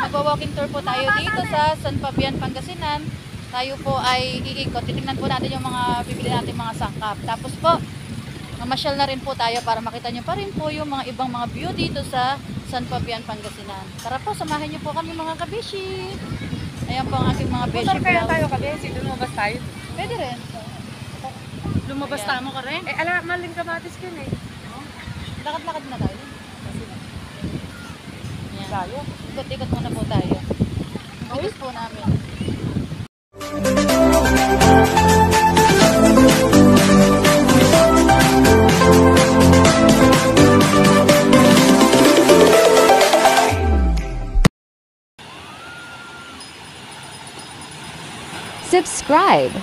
Magwa-walking tour po tayo dito sa San Fabian, Pangasinan. Tayo po ay iikot. Titingnan po natin yung mga bibili natin mga sangkap. Tapos po, mamasyal na rin po tayo para makita nyo pa rin po yung mga ibang mga view dito sa San Fabian, Pangasinan. Tara po, samahan nyo po kami mga kabishi. Ayan po ang aking mga beshi. Motor kaya tayo kabishi, lumabas tayo. Pwede rin. Lumabas tamo ka rin? Ala, maling kamatis ka eh. Lakad-lakad na tayo. Ayan. Tayo? Ikot-ikot muna po tayo. Bilis po namin. Subscribe.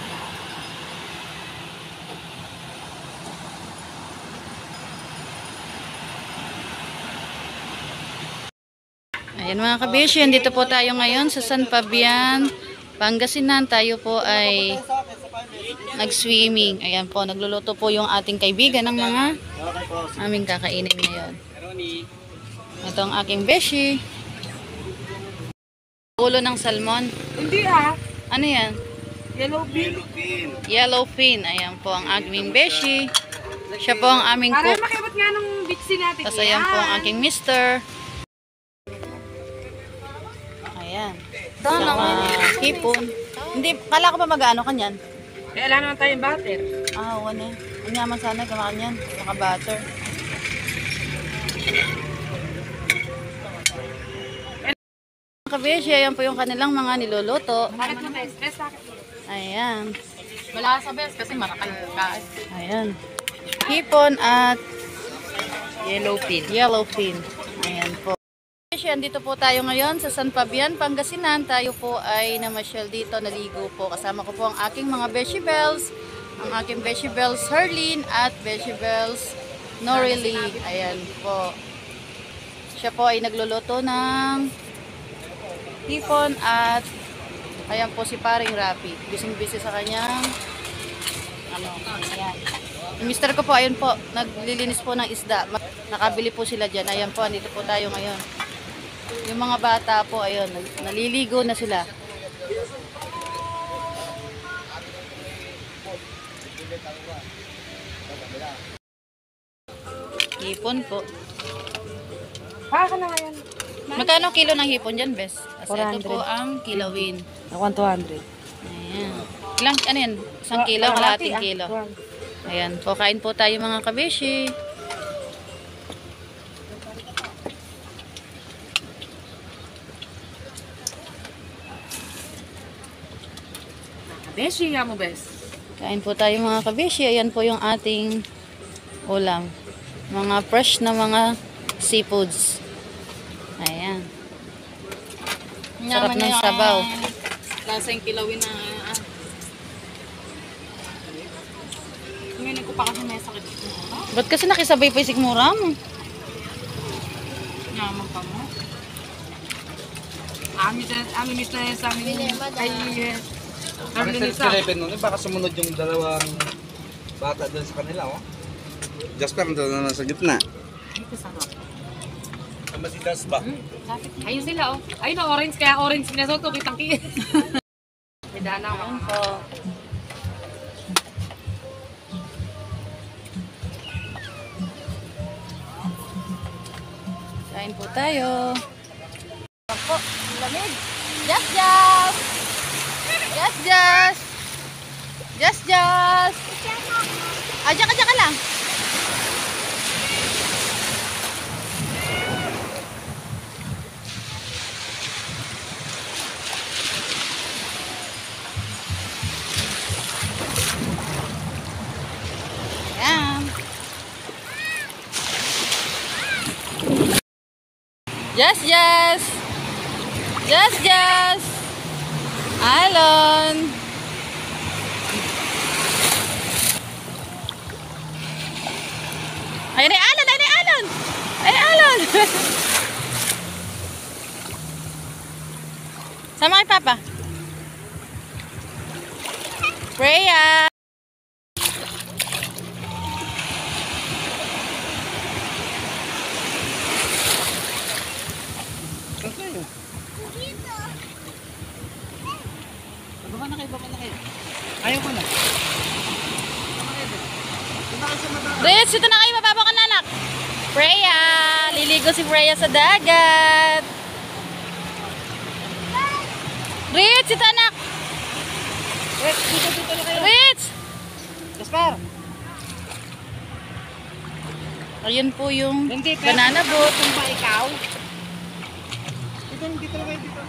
Ayan mga kabishi, dito po tayo ngayon sa San Fabian, Pangasinan. Tayo po ay nag-swimming. Ayan po, nagluluto po yung ating kaibigan ng mga aming kakainin ngayon. Ito ang aking beshi. Ulo ng salmon. Hindi ah. Ano yan? Yellow bean. Yellowfin. Ayan po ang aming beshi. Siya po ang aming Para cook. makibot nga nung biksi natin. Tapos ayan po ang aking mister. Ayan. Sama hipon. Hindi, kala ko pa mag-ano kanyan. Eh, alam naman tayong butter. Ah, wala. Ang yaman sana kumakan yan. Naka-butter. Kabeshi, ayan po yung kanilang mga niluluto. Bakit mo best? Best bakit mo? Ayan. Wala sa best kasi marakal ka. Ayan. Hipon at Yellowfin. yellowfin. Ayan po. Dito po tayo ngayon sa San Fabian, Pangasinan. Tayo po ay namasyal dito, naligo po. Kasama ko po ang aking mga Beshi Bells. Ang aking Beshi Bells Herlin at Beshi Bells Norely. Ayan po. Siya po ay nagluluto ng hipon at ayan po si paring Rapi. Busy-busy sa kanyang ano, ayan. Yung mister ko po, ayun po, naglilinis po ng isda. Nakabili po sila dyan. Ayan po, andito po tayo ngayon. Yung mga bata po, ayun, naliligo na sila. Hipon po. Baka na ngayon. Magkano kilo ng hipon dyan, Bes? Kasi ito 400. po ang kilawin. Ako 200. Ayan. Ilang, ano yan? Isang kilo, kalahating kilo. Ayan po, kain po tayo mga kabeshi. Beshi nga mo best. Kain po tayo mga kabeshi. Ayan po yung ating ulam. Mga fresh na mga seafoods. Ayan. Sarap ng sabaw. Lasang kilawin na Ngayon ko pa kasi may sakit. Ba't kasi nakisabay pa yung sikmura mo? Naman pa mo. Amin miss na yan sa amin. Ay, Sa nun, baka sumunod yung dalawang bata doon sa kanila, oh. Jasper, nandun na sa gitna. Ito sarap. Tama si Das ba? Ayun sila oh. Ayun na orange, kaya orange pinasoto, kitang ki. May dana ako. Ayan po. Kain po tayo. Ayan po, lamig. Just, just! Just, just! Just, just! Diyan ka lang. Ayan. Just, just! Just, just! Alon! Ay, ni Alon! Ay, ni Alon! Ay, Alon! Sama kay Papa. Freya! Baba na kayo. Ayaw ko na. Rich, dito na kayo. Mababa ka na, anak. Freya. Liligo si Freya sa dagat. Rich, dito anak. Rich, dito na kayo. Rich! Jasper. Ayun po yung Hindi, pero- banana boat. Kung ba ikaw? Dito na kayo dito.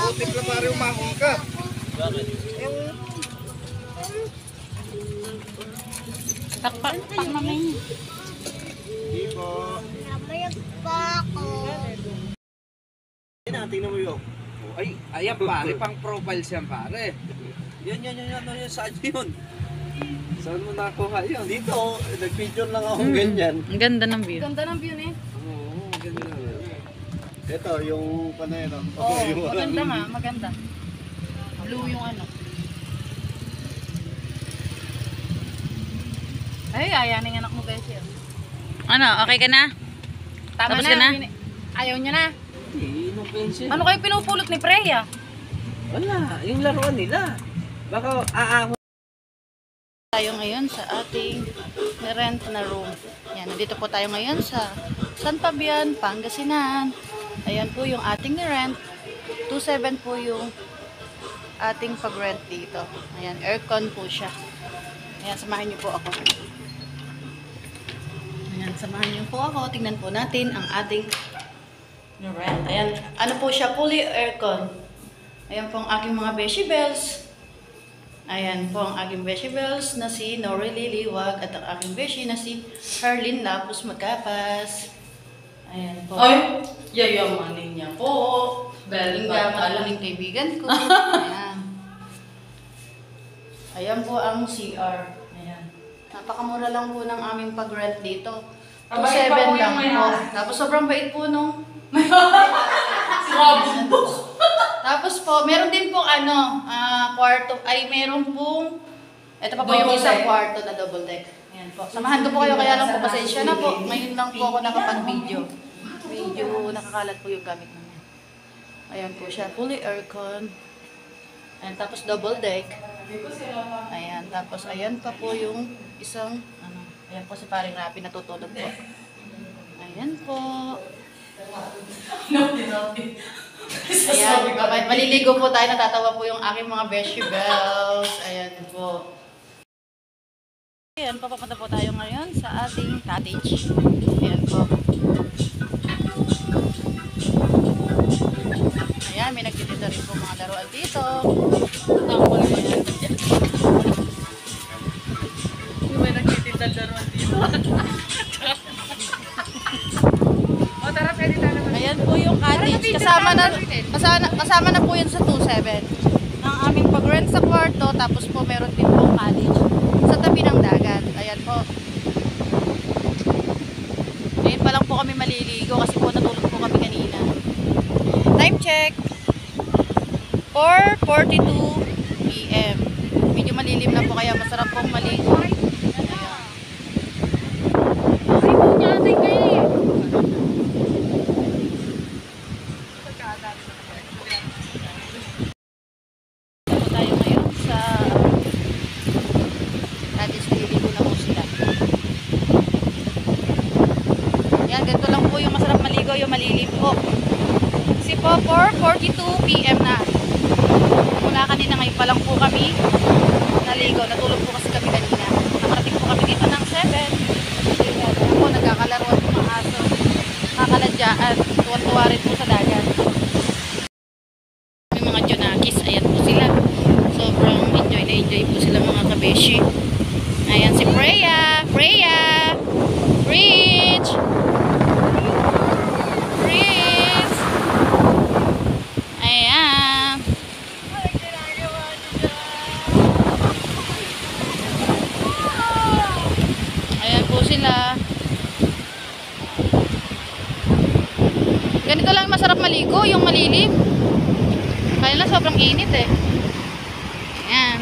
Putik na pare umahon ka. Takpak naman. Tingnan mo yun. Ay, ayan pare, pang profile siya pare. Yan, saan yun? Saan mo nakuha yun? Dito, nag-picture lang ako ganyan. Ang ganda ng view. Ganda ng view eh. Oo, ganda na. Ito, yung panero. Oo, maganda nga, maganda. Blue yung ano. Ay, ayanin anak mo guys yun. Ano, okay ka na? Tama Tapos na. ka na? Ayaw niya na. Hindi, no pencil. Ano kayo pinupulot ni Freya? Wala, yung laruan nila. Baka aahon. Tayo ngayon sa ating rent na room. Yan, nandito po tayo ngayon sa San Fabian, Pangasinan. Ayan po yung ating rent. 2,700 po yung ating pag-rent dito. Ayan, aircon po siya. Ayan, samahan niyo po ako. Ayan, samahan niyo po ako. Tingnan po natin ang ating rent. Ayan, ano po siya, fully aircon. Ayan po ang aking mga beshi bells. Ayan po ang aking beshi bells na si Norely Liwag at ang aking beshi na si Herlin Lapus Magkapas. Ayan po. Ay, yayamanin niya po. Galing bata lang yung kaibigan ko. Ayan. Ayan po ang CR. Ayan. Napakamura lang po ng aming pag-rent dito. Mabait pa po 2,700 yung lang may po. hari. Tapos sobrang bait po nung... Robin book. Tapos po, meron din pong kwarto. Ay, meron pong... Ito pa po yung Double isang deck. kwarto na double deck. Ayan po. Samahan ko po kayo, kaya lang po pasensya na po. Ngayon lang po ako nakapag-video. Medyo nakakalat po yung gamit namin. Ayan po siya. Fully aircon. Ayan, tapos double deck. Ayan, tapos ayan pa po yung isang, ayan po si paring Rapi natutulog po. Ayan po. Ayan, maliligo po tayo, natatawa po yung aking mga beshi bells. Ayan po. Ayan, papapunta po tayo ngayon sa ating cottage. Ayan po. Ayan, may nagtitinda rin po mga laruan dito. Ayan. May nagtitinda laruan dito. O tara, pwede tayo naman. Ayan po yung cottage. Kasama na po yun sa 2,700. Ang aming pag-rent sa kwarto, tapos po meron din po cottage sa tabi ng dagat. Ayan po. Ngayon pa lang po kami maliligo kasi po natulog po kami kanina. Time check. 4:42 PM. Medyo malilim na po kaya masarap pong maligo. Ayan. Tayo ngayon sa cottage, naliligo na po sila. Yan, ganito lang po yung masarap maligo, yung malilim po. Kasi po, 4:42 PM na. Mula kanina ngayon pa lang po kami naligo. Natulog po kasi kami kanina. Nakarating po kami dito ng 7. Ayan po, nagkakalaruan po mga aso. Nakakaladyaan. Tuwan-tuwa rin po sa dagat. May mga Jonakis. Ayan po sila. Sobrang enjoy na enjoy po sila mga kabeshi. Ayan si Freya. Freya! Rich! Rich! Ayan. Ayan po sila. Ganito lang masarap maligo, yung malilim. Kaya lang sobrang init eh. Ayan.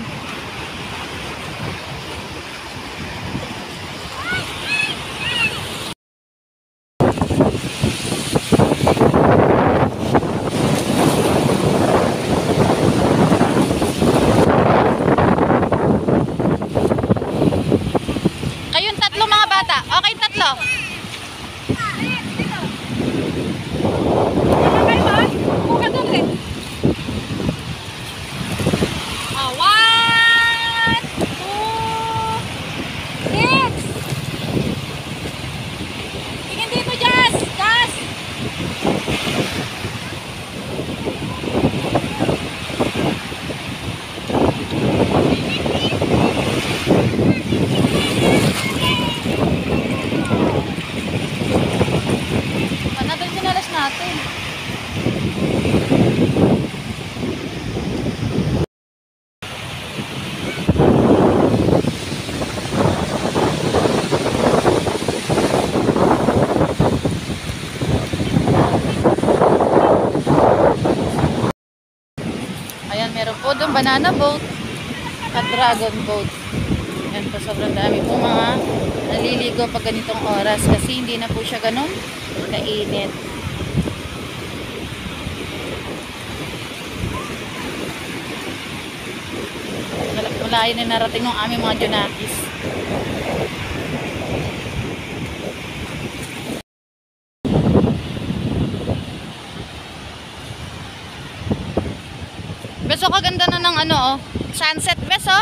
banana boat at dragon boat. Yan po, sobrang dami po mga naliligo pag ganitong oras kasi hindi na po siya ganun kainit. Malayo na narating ng aming mga Junakis. Beso, kaganda na ng ano, oh. Sunset, beso.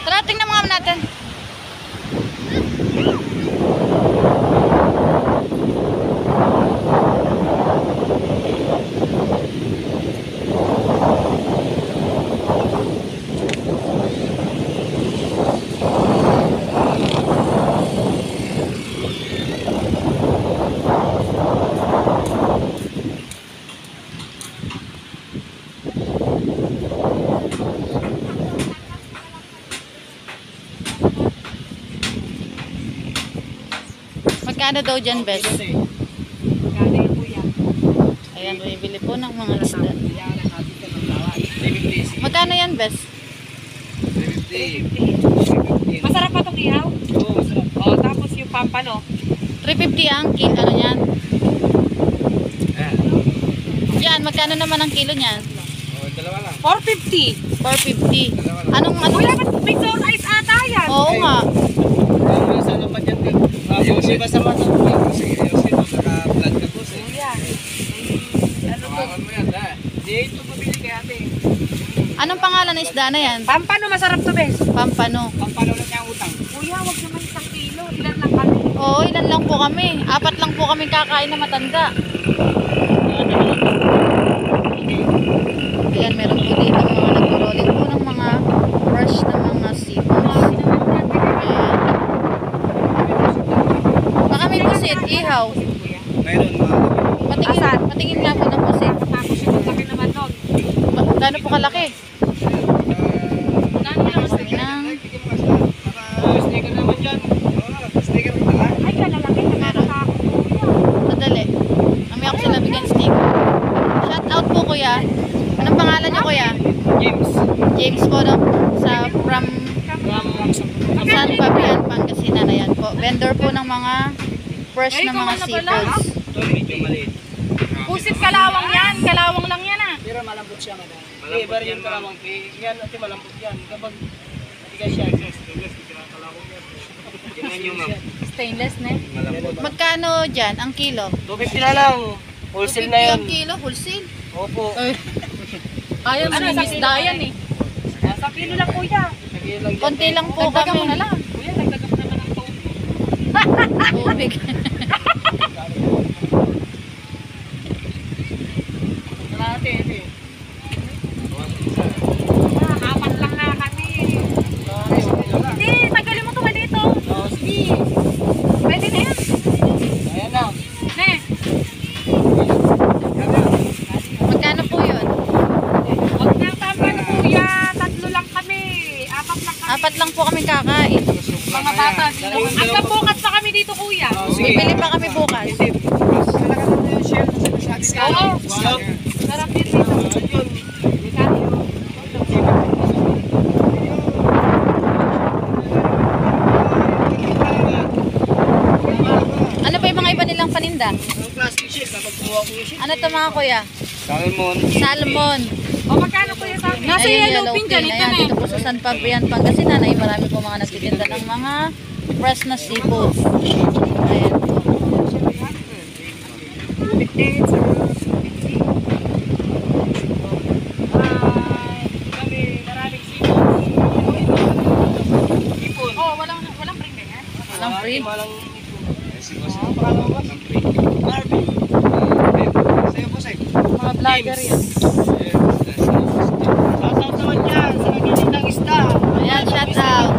Tara, tingnan mga natin. Magkano daw dyan, Bes? Magkano yung kuya? Ayan, bibili po ng mga isda. Magkano yan, Bes? 350. Masarap pa itong ihaw? Oo, masarap. Oo, tapos yung pampano. 350 ang kilo, ano yan? Ayan. Yan, magkano naman ang kilo niyan? Oh, dalawa lang. 450. 450. Anong, Kuya, ba't may sour ice ata yan? Oo nga. Parang sa ano pa dyan, Vic? Ayusin ba sa mata? Sige, ayusin mo. Naka-vlog ka po. Kuya, ano to? Tawagan mo yan, dahil. Dito pabili kay ate. Anong pangalan ng isda na yan? Pampano masarap to, Bes? Pampano. Pampano lang niya ang utang. Kuya, wag naman 1 kilo. Ilan lang kami? Oo, ilan lang po kami. 4 lang po kami kakain na matanda. Ayan, meron po dito mga nag-rolling po ng mga fresh na mga seafoods. Ayan. Baka may pusit, ihaw. Mayroon mga. Patingin, Asan? patingin nga po ng pusit. Tapos yung laki naman nun. Gano'n po kalaki? Nani lang sa Nang, Sticker naman dyan. Sticker pa lang. Ay, kalalaki. Nakakatakot, kuya. madali. Mamaya ko sila bigyan sticker. Shout out po, kuya. Anong pangalan niyo, kuya? James. James po, no? From San Fabian, Pangasinan. Ayan po. Vendor po ng mga fresh na mga seafoods. Ito medyo maliit. Pusit kalawang yan. Kalawang lang yan ah. Pero malambot siya, madam. Malambot yan, ma'am. Yan, ate malambot yan. Kapag matigas siya, Tingnan nyo, ma'am. Stainless na. Malambot. Magkano dyan ang kilo? 250 na lang. Wholesale na 250 yun. ang kilo, wholesale. Opo. Ayaw, Ano, ano, isda yan eh. Sa kilo lang kuya. Konti lang po Dagdagan kami. mo na lang. Kuya, dagdagan mo naman ang tubig. Tubig. Apat lang na kami. Hindi, tagalin mo tuwa dito. Sige. Pwede na yan. Ayan na. Ne. Magkano po yun? Huwag na tama na kuya. 3 lang kami. 4 lang kami. 4 lang po kami kakain. Mga bata. Hanggang bukas pa kami dito kuya. Bibili pa kami bukas. Oo. Sarap din dito. Ano pa yung mga iba nilang paninda? Ang plastic sheet, kapag kuha ko yung sheet. Ano to mga kuya? Salmon. Salmon. O magkano kuya sa akin? Nasa Ayun, yellow pin dyan. Ito Ayan, na eh. dito po sa San Fabian, Pangasinan ay marami po mga nagtitinda ng mga fresh na seafood. Ayan po. Oh, walang bring ganyan. Walang free. Sa'yo po, sa'yo. Mga vlogger yan. Shoutout naman dyan sa nagiling ng isda. Ayan, shout out.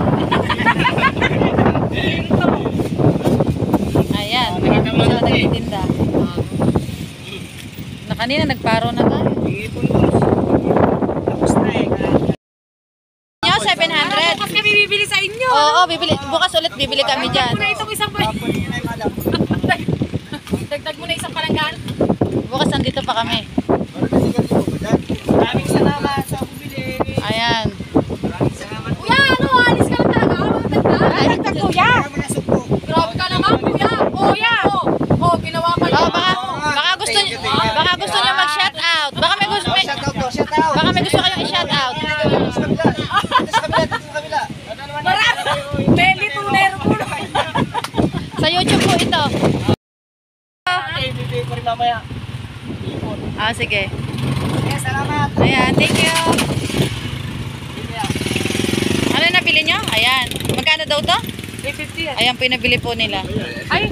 Ayan, marami po sila nagtitinda. Na kanina nagparo na tayo. Tapos na eh. Nyo, 700. Bukas kami bibili sa inyo. Oo, bibili. Bukas ulit bibili kami dyan. Dagdag mo na itong isang Dagdag mo na isang palanggan. Bukas nandito pa kami. Parang nasigat ko ba dyan? salamat sa bumili. Ayan. Maraming salamat. Kuya, ano? Alis ka lang talaga. Ano tanda? Alis ka, kuya. Grabe ka naman, kuya. Kuya. Oh, ginawa ka Oh, baka gusto niyo mag-shout out. Baka may gusto baka may gusto kayong i-shout out. Marami. Meli, tunero po. Sa YouTube po ito. Okay, bibigay ko rin mamaya. Ah, sige. Yes, salamat. Ayan, thank you. Ano na nabili nyo? Ayan. Magkano daw to? 350 yan. Ayan po yung nabili po nila. Ay,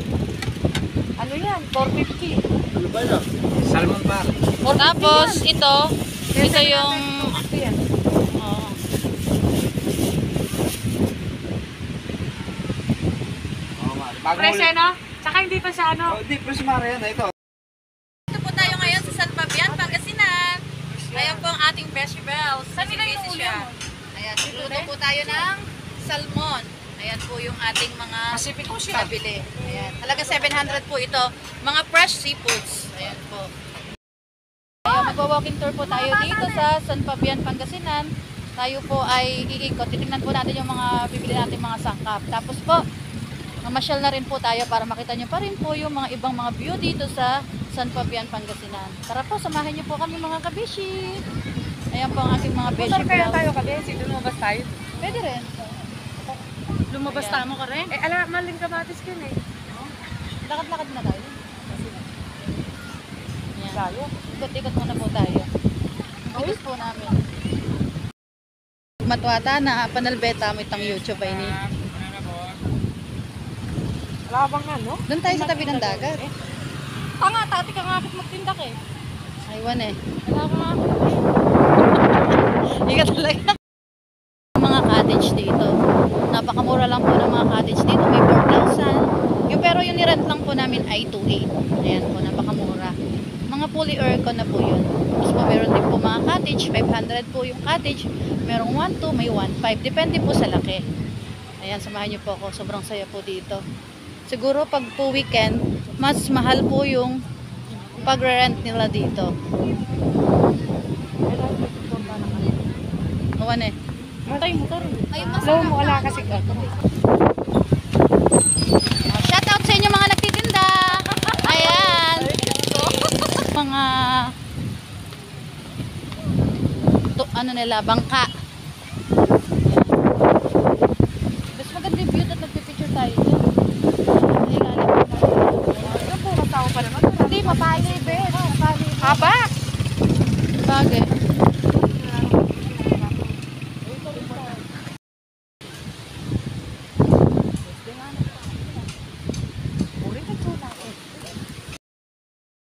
ano yan? 450. Salmon par. Tapos ito yung 450 yan. oh, Fresh eh, no? Tsaka hindi pa siya ano. Hindi, fresh mara yan. Ito. Ito po tayo ngayon sa San Fabian, Pangasinan. Ayan po ang ating vegetables. Saan nila yung Busy ulo siya. mo? Ayan, luluto po tayo ng salmon. Ayan po yung ating mga Pacific Ocean. nabili. Ayan. Halaga 700 po ito. Mga fresh seafoods. Ayan po. Ayan, magwa-walking tour po tayo dito sa San Fabian, Pangasinan. Tayo po ay iikot. Titingnan po natin yung mga bibili natin mga sangkap. Tapos po, mamasyal na rin po tayo para makita nyo pa rin po yung mga ibang mga view dito sa San Fabian, Pangasinan. Tara po, samahan nyo po kami mga kabishi. Ayan po ang aking mga Motor beshi kaya bells. tayo kasi lumabas tayo. Pwede rin. Lumabas Ayan. tamo ka rin? Eh, ala, maling kamatis ka na eh. Lakad-lakad na tayo. Ayan. Tayo. Ikot-ikot muna po tayo. Bilis po namin. Matwata na panalbeta mo itang YouTube ay ni. Wala bang ano? Doon tayo sa tabi ng dagat. Tanga, tati ka nga magtindak eh. Aywan eh. Wala ka nga. Hindi ka talaga. Mga cottage dito. Napakamura lang po ng mga cottage dito. May 4,000. Pero yung nirent lang po namin ay 2,800. Ayan po, napakamura. Mga fully aircon na po yun. Tapos po meron din po mga cottage. 500 po yung cottage. Merong 1,200, may 1,500. Depende po sa laki. Ayan, samahan niyo po ako. Sobrang saya po dito. Siguro pag po weekend, mas mahal po yung pag-rent nila dito. Awan eh. Matay motor. Ayun, mas Low mo, wala kasi ka. shout out sa inyo mga nagtitinda. Ayan. Mga ano nila, bangka. Mas maganda yung view at nagpipicture tayo dyan. Ilalim po natin. Ito po, masawa pa naman. Hindi, mapali, be. Mapali. Haba! Bagay.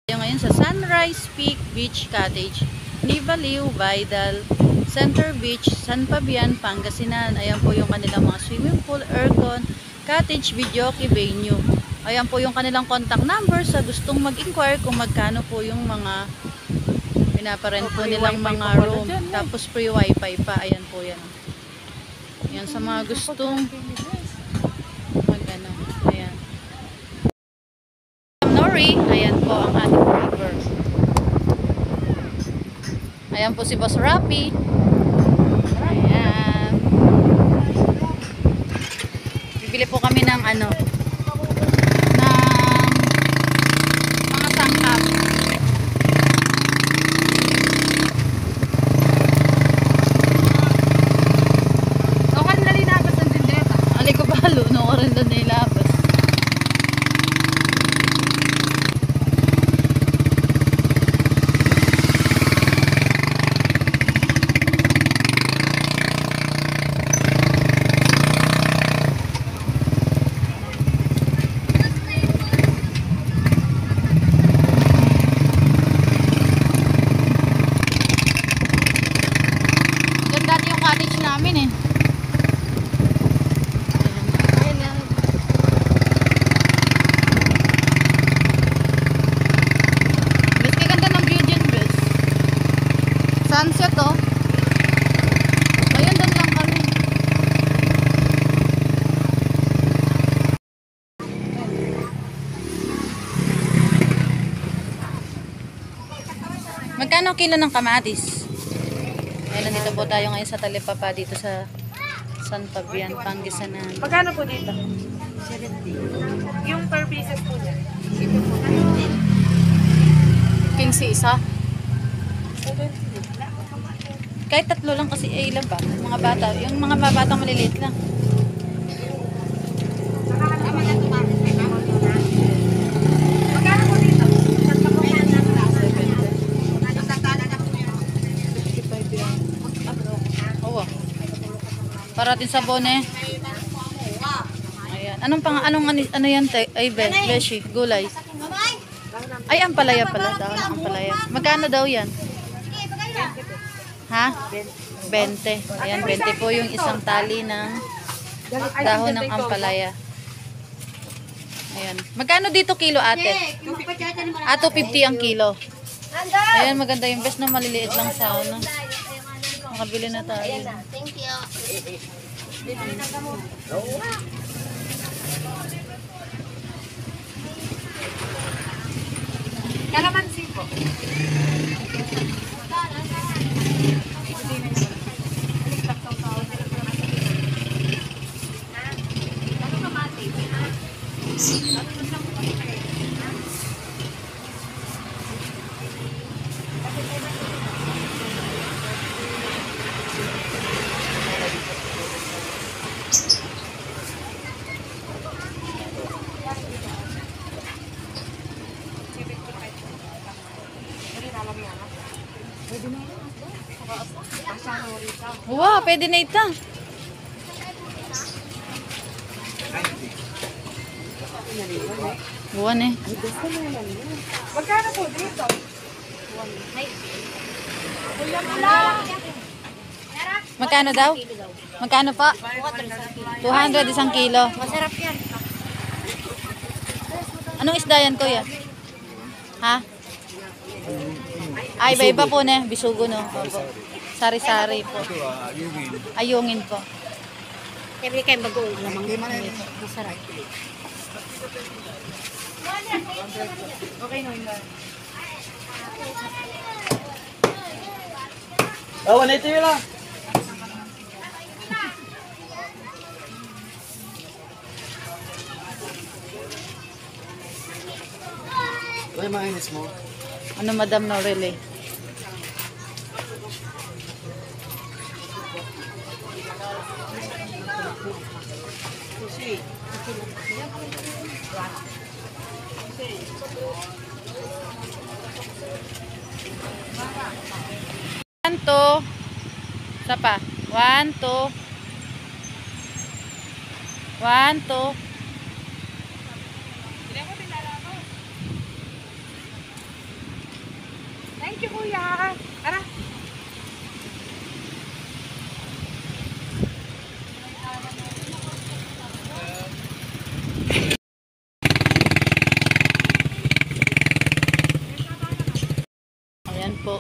Tayo ngayon sa Sunrise Peak Beach Cottage, Nivaliw, Vidal, Center Beach, San Fabian, Pangasinan. Ayan po yung kanilang mga swimming pool, aircon, cottage, videoke, venue. Ayan po yung kanilang contact number sa gustong mag-inquire kung magkano po yung mga pinaparent po nilang mga room. Tapos free wifi pa. Ayan po yan. Ayan sa mga gustong mag-ano. Ayan. Nori, ayan po ang ating driver. Ayan po si Boss Rapi. Ayan. Bibili po kami ng ano, ng mga sangkap. Lokal na linabas ang tindeta. Ali ko balo, no ko rin doon nilabas. Doon dati yung cottage namin eh. Ayan. Ayan. Bes, kaganda ng view dyan, bes. Sunset, oh. Ayan, doon lang kami. Magkano kilo ng kamatis? Ayan, nandito po tayo ngayon sa Talipapa dito sa San Fabian, Pangasinan. Magkano po dito? 70. Yung per pieces po niya. 15 isa. Kahit tatlo lang kasi ilan ba? Mga bata. Yung mga batang maliliit lang. Magkano po dito? Oo. Parating sabon eh. Ayan. Ano yan? Ay, beshi. Gulay. Ay, ampalaya pala. Dahon ng ampalaya. Magkano daw yan? Ha? 20. Ayan, 20 po yung isang tali ng dahon ng ampalaya. Ayan. Magkano dito kilo, ate? 250 ang kilo. Ayan, maganda yung best na maliliit lang sa ano. Makabili na tayo. Thank you. Kalamansi po. Wow, pwede na ito. Buwan eh. Magkano po dito? Magkano daw? Magkano pa? 200 isang kilo. Masarap yan. Anong isda yan, kuya? Ha? Ay, iba-iba po na. Bisugo, no? Opo. Sari-sari po. Ayungin po. Sabi kayo bagoong lamang. Masarap. Oh, 180 lang. Ay, mainis mo. Ano, Madam Norel eh? One, two. Isa pa. 1, 2. 1, 2. Thank you, kuya. Tara. Ayan po.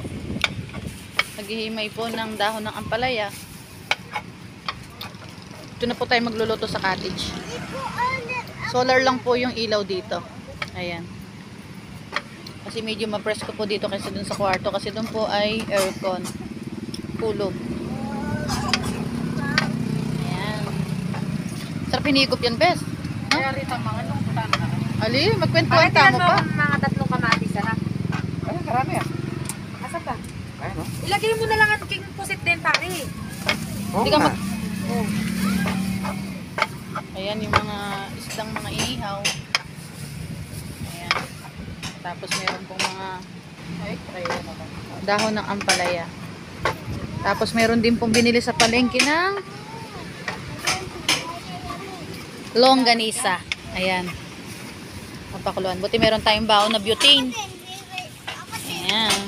Naghihimay po ng dahon ng ampalaya. Ito na po tayo magluluto sa cottage. Solar lang po yung ilaw dito. Ayan. Kasi medyo ma-presko po dito kasi dun sa kwarto. Kasi dun po ay aircon. Kulog. Ayan. Sarap hinigop yan, Bes. Kaya rito mga nung tanda. Ali, magkwentuhan ka mo pa. Mga tatlong kamatis, ha? Ay, karami ah. Asa pa? Ayun, no? Ilagay mo na lang ang king pusit din, pare. Hindi ka mag... Oh. Ayan yung mga isdang mga inihaw. Ayan. Tapos meron pong mga dahon ng ampalaya. Tapos meron din pong binili sa palengke ng longganisa. Ayan. Mapakuluan. Buti meron tayong baon na butane. Ayan.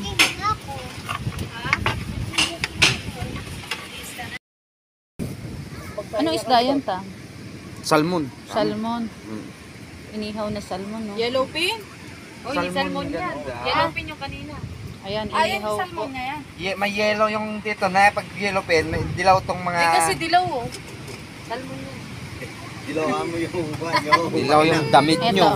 Anong isda yan ta? Salmon. Salmon. Inihaw na salmon, no? Yellowfin? Oh, yung salmon yan. ganda. Yellowfin yung kanina. Ayan, Ayan inihaw yung po. salmon na yan. May yellow yung dito na pag yellow pen, may dilaw tong mga... Hindi kasi dilaw, oh. Salmon yan. Dilawan mo yung Dilaw yung damit Ito. nyo.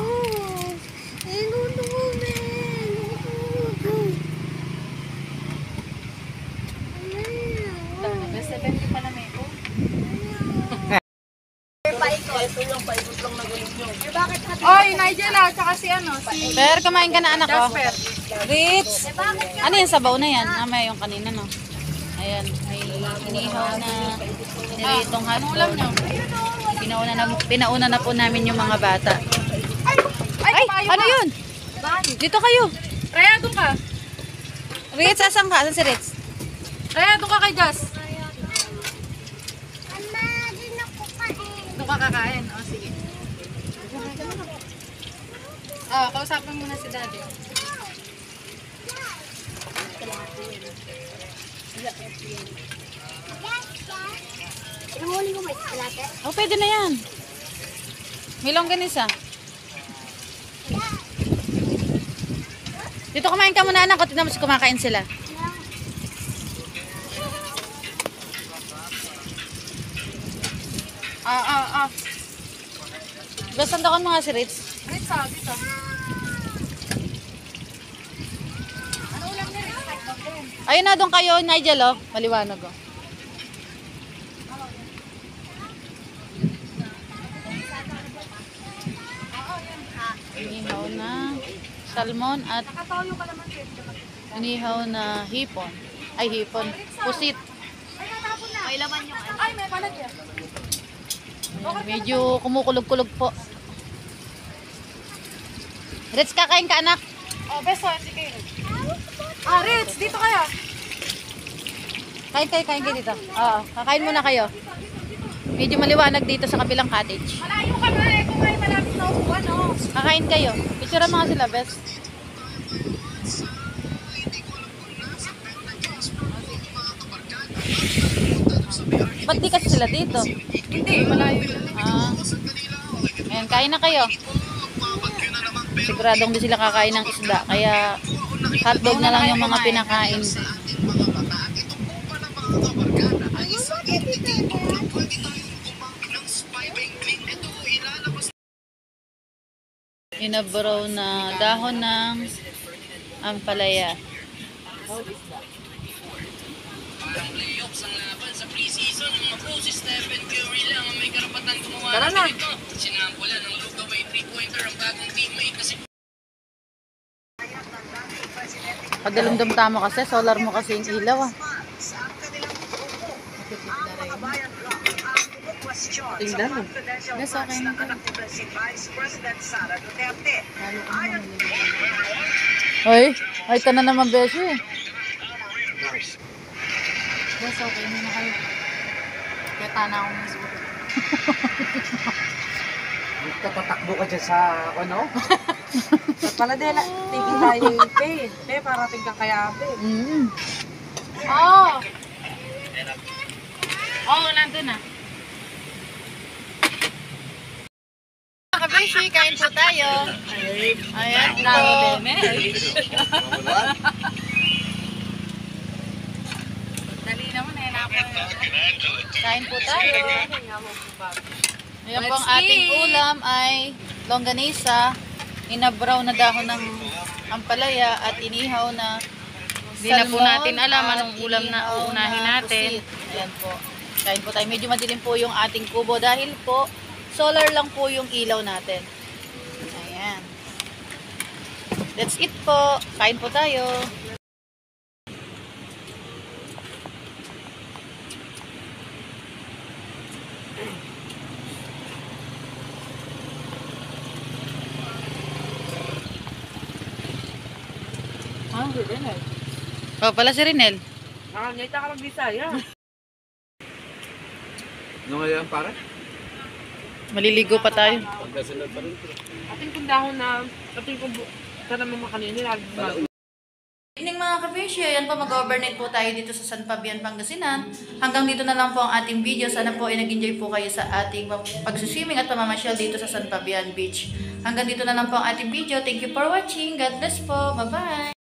Nigel ah, tsaka si ano, si Per, kumain ka na anak ko. Jasper. Ritz. Ano yung sabaw na yan? May yung kanina, no? Ayan, may inihaw na niritong hotdog. Pinauna na po namin yung mga bata. Ay, ano yun? Dito kayo. Raya, doon ka. Ritz, asan ka? Asan si Ritz? Raya, doon ka kay Jas. Doon ka kakain. O, sige. Kausapin mo na si Daddy. Inuhuli ko may salate. Oh, pwede na yan. May longganisa. Dito kumain ka muna anak. Tignan mo si kumakain sila. Basang dakon mga si Ritz. Ritz, dito. Ano ulam na Ritz? Ayun na doon kayo, Nigel, oh. Maliwanag, oh. Inihaw na salmon at Nakatayo ka naman, Ritz. inihaw na hipon. Ay, hipon. Pusit. Ay, natapon na. May laman yung ano. Ay, may balat yan. Ayan, medyo kumukulog-kulog po. Ritz, kakain ka, anak. Oh, beso, hindi kayo. Ritz, dito kaya. Kain kayo dito. Oo, kakain muna kayo. Medyo maliwanag dito sa kabilang cottage. Malayo ka na eh, kung may malapit na upuan, oh. Kakain kayo. Picture mga sila, best. Ba't di kasi sila dito? Hindi, malayo yun. Ayan, kain na kayo. Siguradong di sila kakain ng isda. Kaya hotdog na lang yung mga pinakain. Inabraw na dahon ng ampalaya. Tara na. Pagdalumdum tamo kasi, solar mo kasi yung ilaw ah. Tingnan mo. Yes, okay na tayo. Ay ka na naman, Beshi. Yes, okay na kayo. Kaya tana akong masuot. Tatakbo ka dyan sa ano? Sa paladela, tingin tayo pe, parating kang kayabe. Oh! Oh, nandun na. Mga kabeshi, kain po tayo. Ayan po. Dali naman eh, Kain po tayo. Ayan po ang ating ulam ay longganisa, inabraw na dahon ng ampalaya at inihaw na Di na po salmon natin alam at anong ulam na inihaw uunahin na natin. pusit. Ayan po. Kain po tayo. Medyo madilim po yung ating kubo dahil po solar lang po yung ilaw natin. Ayan. That's it po. Kain po tayo. Oh, pala si Rinel. Nakangita ka mag-Bisaya. Ano nga yan, pare? Maliligo pa tayo. Ating kung dahon na, ating kung tanaman makanini, lagi bago. Evening mga kabeshi, ayan po mag-overnight po tayo dito sa San Fabian, Pangasinan. Hanggang dito na lang po ang ating video. Sana po ay nag-enjoy po kayo sa ating pag-swimming at pamamasyal dito sa San Fabian Beach. Hanggang dito na lang po ang ating video. Thank you for watching. God bless po. Bye-bye!